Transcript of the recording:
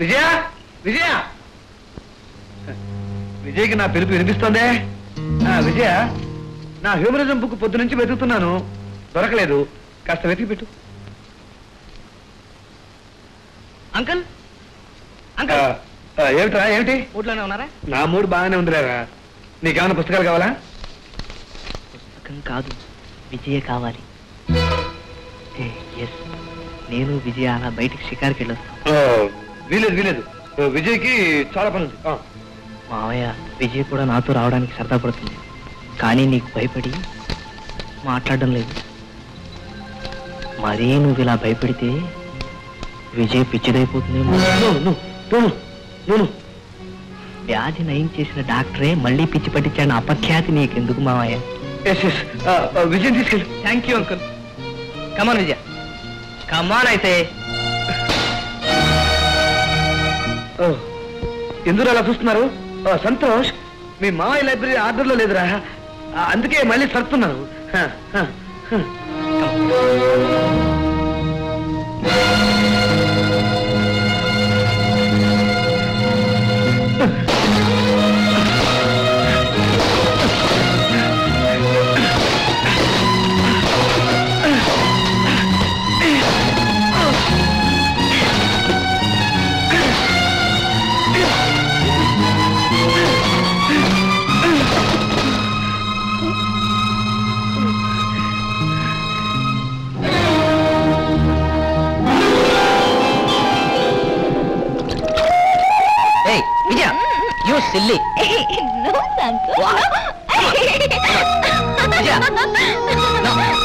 విజయ విజయ విజయ్కి నా పిలుపు వినిపిస్తోందే. విజయ, నా హ్యూమనిజం బుక్ పొద్దు నుంచి వెతుకుతున్నాను, దొరకలేదు. కాస్త వెతికి పెట్టు. అంకుల్ అంకుల్ ఏమిట్రా? ఏమిటి? మూడ్లోనే ఉన్నారా? నా మూడు బాగానే ఉందిరా. నీకేమైనా పుస్తకాలు కావాలా? పుస్తకం కాదు, విజయ కావాలి. ఎస్, నేను విజయ అలా బయటికి షికార్కి వెళ్ళొస్తాను. వీలేదు వీలేదు, విజయ్కి చాలా పని ఉంది. మావయ్య, విజయ్ కూడా నాతో రావడానికి సరదా పడుతుంది, కానీ నీకు భయపడి మాట్లాడడం లేదు. మరీ నువ్వు ఇలా భయపెడితే విజయ్ పిచ్చిదైపోతుందేమో. వ్యాధి నయం చేసిన డాక్టరే మళ్ళీ పిచ్చి పట్టించాడు అపఖ్యాతి నీకెందుకు మావయ్య? విజయ్ తీసుకెళ్ళి. Thank you uncle. Come on Vijay, come on. అయితే ఎందుకు అలా చూస్తున్నారు? సంతోష్, మీ మావయ్య లైబ్రరీ ఆర్డర్లో లేదురా, అందుకే మళ్ళీ సర్తున్నాను. Silly. No, Santo. What? No.